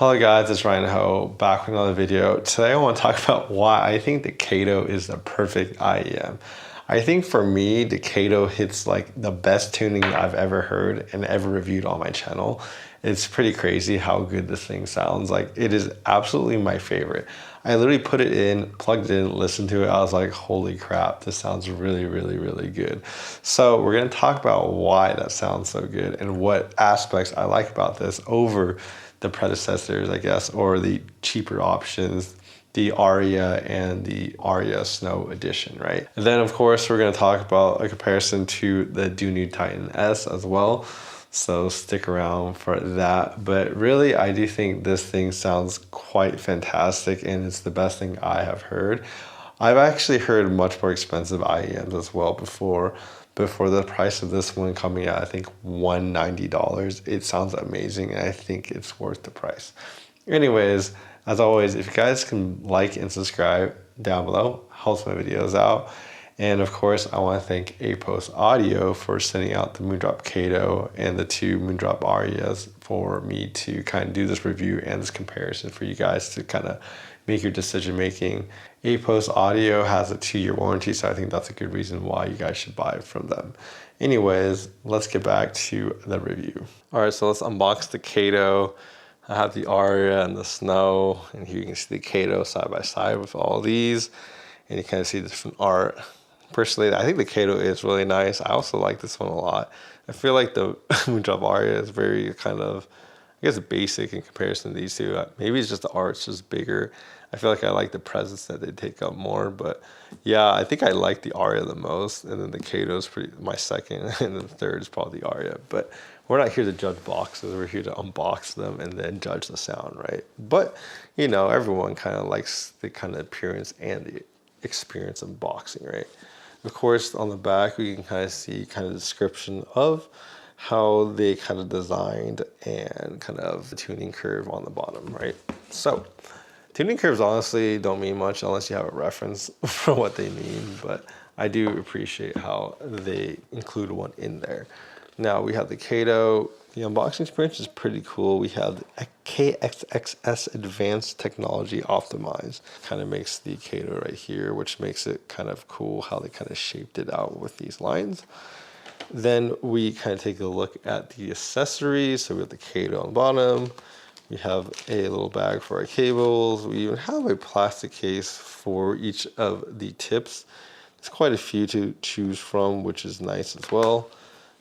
Hello guys, it's Ryan Ho back with another video. Today I want to talk about why I think the Kato is the perfect IEM. I think for me, the Kato hits like the best tuning I've ever heard and ever reviewed on my channel. It's pretty crazy how good this thing sounds. Like, it is absolutely my favorite. I literally put it in, plugged it in, listened to it. I was like, holy crap, this sounds really, really, really good. So we're gonna talk about why that sounds so good and what aspects I like about this over the predecessors, I guess, or the cheaper options, the Aria and the Aria Snow Edition, right? And then of course, we're gonna talk about a comparison to the Dunu Titan S as well. So stick around for that. But really, I do think this thing sounds quite fantastic and it's the best thing I have heard. I've actually heard much more expensive IEMs as well before the price of this one coming at, I think, $190. It sounds amazing and I think it's worth the price. Anyways, as always, if you guys can like and subscribe down below, helps my videos out. And of course, I want to thank Apos Audio for sending out the Moondrop Kato and the two Moondrop Arias for me to kind of do this review and this comparison for you guys to kind of make your decision making. Apos Audio has a 2-year warranty, so I think that's a good reason why you guys should buy it from them. Anyways, let's get back to the review. All right, so let's unbox the Kato. I have the Aria and the Snow, and here you can see the Kato side by side with all these, and you kind of see the different art. Personally, I think the Kato is really nice. I also like this one a lot. I feel like the Moondrop Aria is very kind of, I guess, basic in comparison to these two. Maybe it's just the art's just bigger. I feel like I like the presence that they take up more, but yeah, I think I like the Aria the most, and then the Kato is pretty my second, and then the third is probably the Aria. But we're not here to judge boxes. We're here to unbox them and then judge the sound, right? But you know, everyone kind of likes the kind of appearance and the experience of boxing, right? Of course, on the back, we can kind of see kind of description of how they kind of designed and kind of the tuning curve on the bottom, right? So tuning curves honestly don't mean much unless you have a reference for what they mean, but I do appreciate how they include one in there. Now we have the Kato. The unboxing experience is pretty cool. We have the KXXS Advanced Technology Optimized. Kind of makes the Kato right here, which makes it kind of cool how they kind of shaped it out with these lines. Then we kind of take a look at the accessories. So we have the Kato on the bottom. We have a little bag for our cables. We even have a plastic case for each of the tips. There's quite a few to choose from, which is nice as well.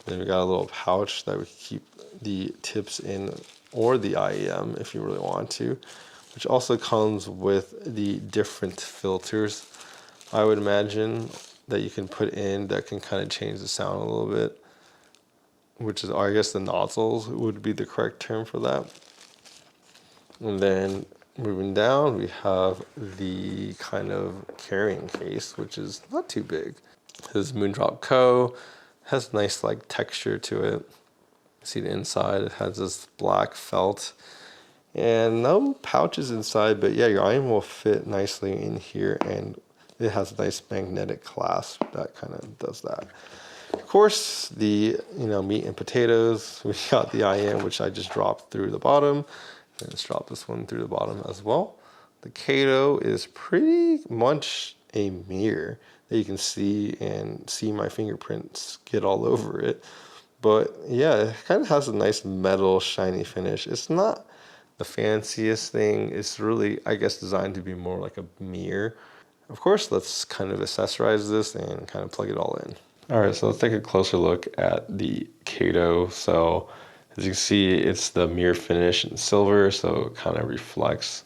Then we got a little pouch that we can keep the tips in, or the IEM if you really want to, which also comes with the different filters, I would imagine, that you can put in that can kind of change the sound a little bit, which is, I guess, the nozzles would be the correct term for that. And then moving down, we have the kind of carrying case, which is not too big. This is Moondrop Kato. Has nice like texture to it. See the inside, it has this black felt and no pouches inside, but yeah, your iron will fit nicely in here, and it has a nice magnetic clasp that kind of does that. Of course, the meat and potatoes, we got the IM, which I just dropped through the bottom. Let's drop this one through the bottom as well. The Kato is pretty much a mirror that you can see my fingerprints get all over it. But yeah, it kind of has a nice metal shiny finish. It's not the fanciest thing. It's really, I guess, designed to be more like a mirror. Of course, let's kind of accessorize this and kind of plug it all in. All right, so let's take a closer look at the Kato. So as you can see, it's the mirror finish in silver, so it kind of reflects,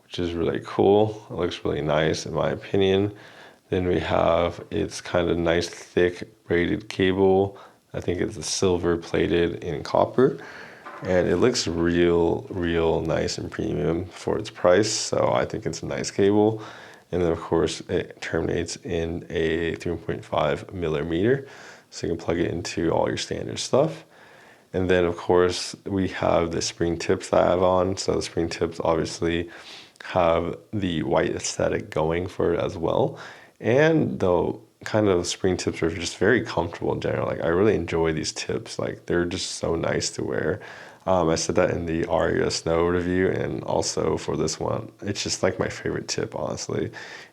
which is really cool. It looks really nice in my opinion. Then we have its kind of nice thick braided cable. I think it's a silver plated in copper, and it looks real nice and premium for its price. So I think it's a nice cable. And then of course it terminates in a 3.5 millimeter, so you can plug it into all your standard stuff. And then of course we have the spring tips that I have on. So the spring tips obviously have the white aesthetic going for it as well. And the kind of spring tips are just very comfortable in general. Like, I really enjoy these tips. Like, they're just so nice to wear. I said that in the Aria Snow review and also for this one. It's just like my favorite tip, honestly.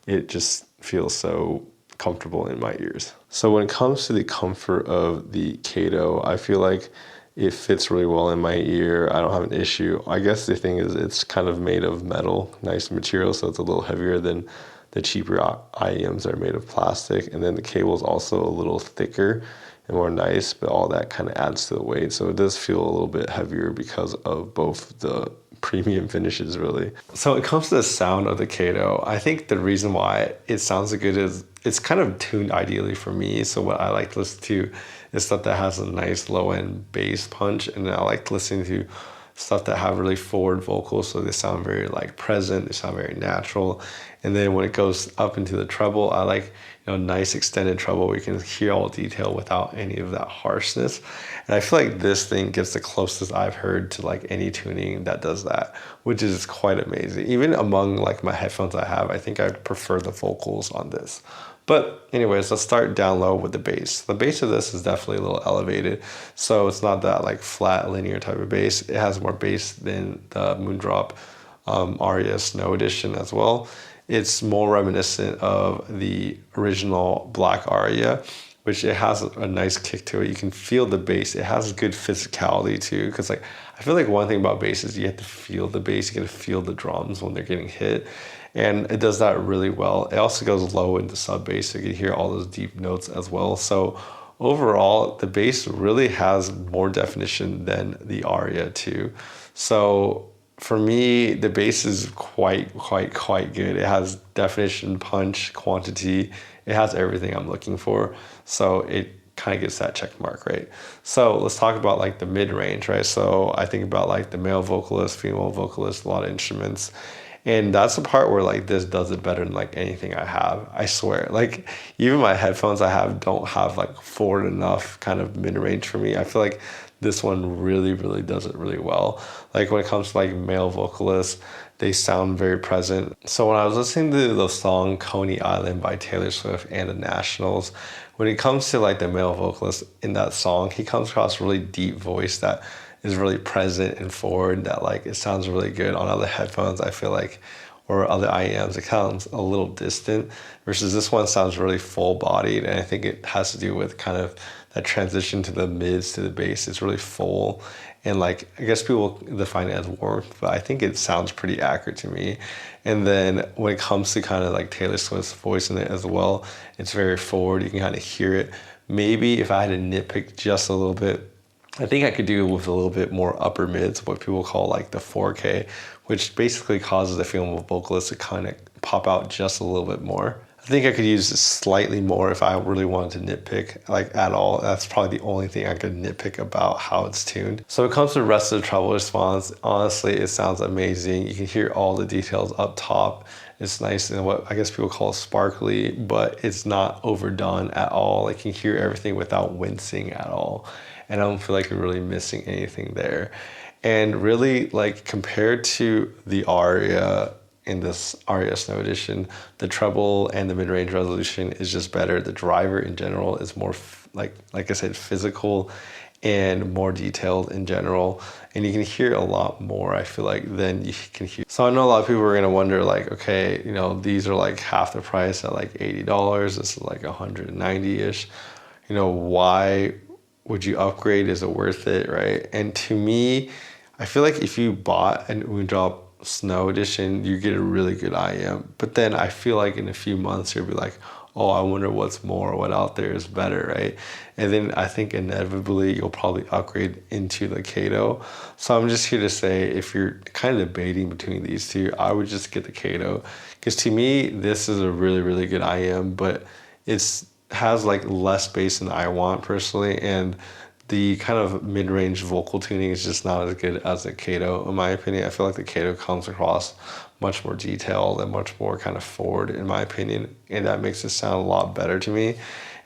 It just feels so comfortable in my ears. So when it comes to the comfort of the Kato, I feel like it fits really well in my ear. I don't have an issue. I guess the thing is it's kind of made of metal, nice material, so it's a little heavier than the cheaper IEMs that are made of plastic. And then the cable is also a little thicker and more nice, but all that kind of adds to the weight. So it does feel a little bit heavier because of both the premium finishes, really. So when it comes to the sound of the Kato, I think the reason why it sounds so good is it's kind of tuned ideally for me. So what I like to listen to is stuff that has a nice low end bass punch, and I like listening to stuff that have really forward vocals, so they sound very like present, they sound very natural. And then when it goes up into the treble, I like, nice extended treble where you can hear all detail without any of that harshness. And I feel like this thing gets the closest I've heard to like any tuning that does that, which is quite amazing. Even among like my headphones I have, I think I prefer the vocals on this. But anyways, let's start down low with the bass. The bass of this is definitely a little elevated. So it's not that like flat linear type of bass. It has more bass than the Moondrop Aria Snow Edition as well. It's more reminiscent of the original Black Aria, which it has a nice kick to it. You can feel the bass. It has good physicality too, because like I feel like one thing about bass is you have to feel the bass. You got to feel the drums when they're getting hit, and it does that really well. It also goes low into sub bass, so you can hear all those deep notes as well. So overall, the bass really has more definition than the Aria too. So for me, the bass is quite good. It has definition, punch, quantity. It has everything I'm looking for. So it kind of gets that check mark, right? So let's talk about like the mid range, right? So I think about like the male vocalist, female vocalist, a lot of instruments. And that's the part where like this does it better than like anything I have. I swear. Like even my headphones I have don't have like forward enough kind of mid range for me. I feel like this one really does it really well. Like when it comes to like male vocalists, they sound very present. So when I was listening to the song Coney Island by Taylor Swift and the Nationals, when it comes to like the male vocalist in that song, he comes across really deep voice that is really present and forward, that like it sounds really good. On other headphones, I feel like, or other IEMs, it sounds a little distant, versus this one sounds really full bodied. And I think it has to do with kind of that transition to the mids to the bass. It's really full, and like I guess people define it as warmth, but I think it sounds pretty accurate to me. And then when it comes to kind of like Taylor Swift's voice in it as well, it's very forward. You can kind of hear it. Maybe if I had to nitpick just a little bit, I think I could do with a little bit more upper mids, what people call like the 4K, which basically causes the female vocalist to kind of pop out just a little bit more. I think I could use this slightly more if I really wanted to nitpick, like at all. That's probably the only thing I could nitpick about how it's tuned. So when it comes to the rest of the treble response, honestly, it sounds amazing. You can hear all the details up top. It's nice and what I guess people call sparkly, but it's not overdone at all. Like you can hear everything without wincing at all. And I don't feel like you're really missing anything there. And really, like compared to the Aria in this Aria Snow Edition, the treble and the mid-range resolution is just better. The driver in general is more like I said, physical and more detailed in general. And you can hear a lot more, I feel like, than you can hear. So I know a lot of people are gonna wonder like, okay, these are like half the price at like $80. This is like 190-ish. Why would you upgrade? Is it worth it, right? And to me, I feel like if you bought an Moondrop Snow Edition, you get a really good IEM. But then I feel like in a few months, you'll be like, oh, I wonder what's more, what out there is better, right? And then I think inevitably you'll probably upgrade into the Kato. So I'm just here to say, if you're kind of debating between these two, I would just get the Kato. Because to me, this is a really good IEM, but it's has like less bass than I want personally, and the kind of mid-range vocal tuning is just not as good as the Kato, in my opinion. I feel like the Kato comes across much more detailed and much more kind of forward, in my opinion, and that makes it sound a lot better to me.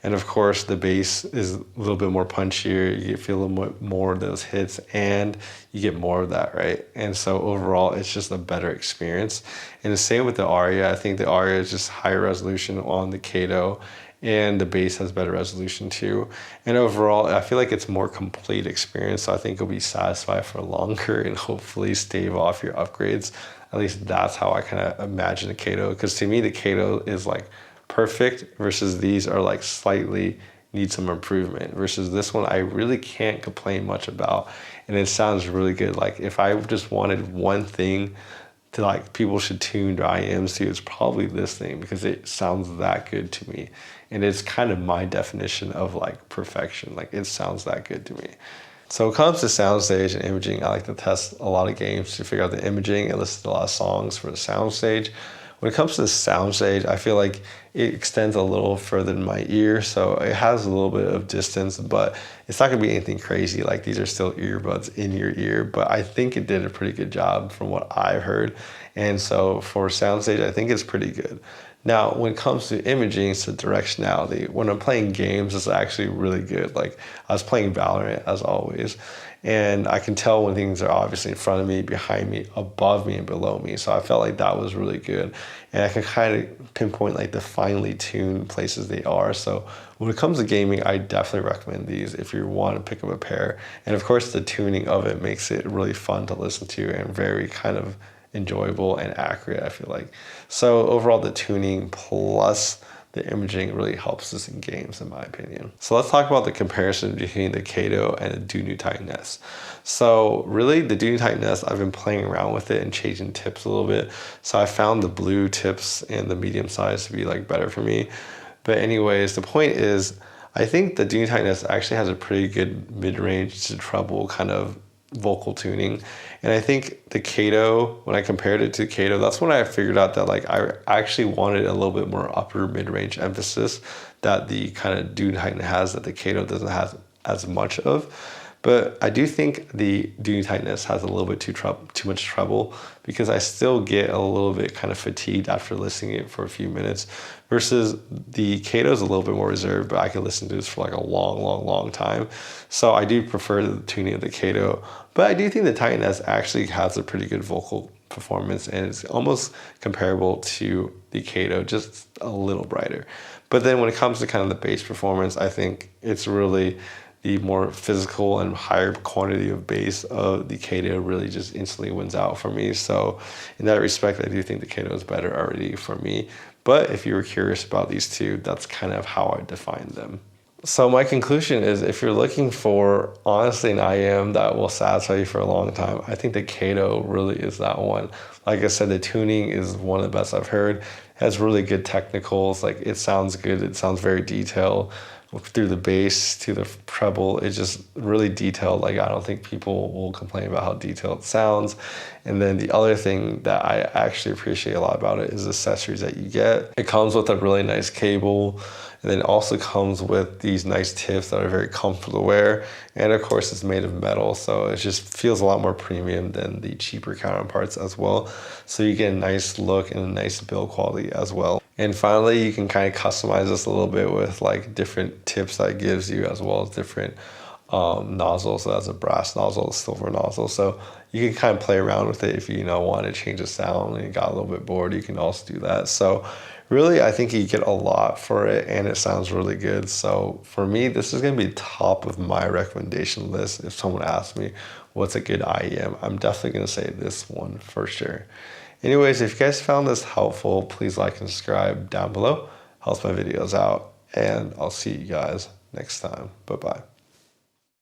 And of course, the bass is a little bit more punchier. You feel a little bit more of those hits, and you get more of that, right? And so overall, it's just a better experience. And the same with the Aria. I think the Aria is just higher resolution on the Kato, and the bass has better resolution too. And overall, I feel like it's more complete experience. So I think you'll be satisfied for longer and hopefully stave off your upgrades. At least that's how I kind of imagine the Kato. Because to me, the Kato is like perfect versus these are like slightly need some improvement versus this one I really can't complain much about, and it sounds really good. Like if I just wanted one thing to like people should tune to IEMs to, it's probably this thing because it sounds that good to me, and it's kind of my definition of like perfection. Like it sounds that good to me. So when it comes to soundstage and imaging, I like to test a lot of games to figure out the imaging and listen to a lot of songs for the soundstage. When it comes to the soundstage, I feel like it extends a little further than my ear, so it has a little bit of distance, but it's not gonna be anything crazy. Like these are still earbuds in your ear, but I think it did a pretty good job from what I've heard. And so for soundstage, I think it's pretty good. Now, when it comes to imaging, it's the directionality. When I'm playing games, it's actually really good. Like I was playing Valorant as always, and I can tell when things are obviously in front of me, behind me, above me, and below me. So I felt like that was really good. And I can kind of pinpoint like the finely tuned places they are. So when it comes to gaming, I definitely recommend these if you want to pick up a pair. And of course, the tuning of it makes it really fun to listen to and very kind of enjoyable and accurate, I feel like. So overall, the tuning plus the imaging really helps us in games, in my opinion. So let's talk about the comparison between the Kato and the Dunu Titan S. So really, the Dunu Titan S, I've been playing around with it and changing tips a little bit. So I found the blue tips and the medium size to be like better for me. But anyways, the point is, I think the Dunu Titan S actually has a pretty good mid-range to treble kind of vocal tuning. And I think the Kato, when I compared it to Kato, that's when I figured out that like I actually wanted a little bit more upper mid-range emphasis that the kind of Dune Titan has that the Kato doesn't have as much of. But I do think the Dune Titan S has a little bit too much trouble because I still get a little bit kind of fatigued after listening to it for a few minutes versus the Kato is a little bit more reserved, but I can listen to this for like a long time. So I do prefer the tuning of the Kato, but I do think the Titan S actually has a pretty good vocal performance and it's almost comparable to the Kato, just a little brighter. But then when it comes to kind of the bass performance, I think it's really the more physical and higher quantity of bass of the Kato really just instantly wins out for me. So in that respect, I do think the Kato is better already for me. But if you were curious about these two, that's kind of how I define them. So my conclusion is if you're looking for honestly an IEM that will satisfy you for a long time, I think the Kato really is that one. Like I said, the tuning is one of the best I've heard. It has really good technicals. Like it sounds good. It sounds very detailed through the bass to the treble. It's just really detailed. Like I don't think people will complain about how detailed it sounds. And then the other thing that I actually appreciate a lot about it is the accessories that you get. It comes with a really nice cable, and then it also comes with these nice tips that are very comfortable to wear. And of course it's made of metal, so it just feels a lot more premium than the cheaper counterparts as well. So you get a nice look and a nice build quality as well. And finally, you can kind of customize this a little bit with like different tips that it gives you as well as different nozzles. So that's a brass nozzle, a silver nozzle. So you can kind of play around with it if you want to change the sound and you got a little bit bored, you can also do that. So really, I think you get a lot for it and it sounds really good. So for me, this is going to be top of my recommendation list. If someone asks me what's a good IEM, I'm definitely going to say this one for sure. Anyways, if you guys found this helpful, please like and subscribe down below. Helps my videos out. And I'll see you guys next time. Bye-bye.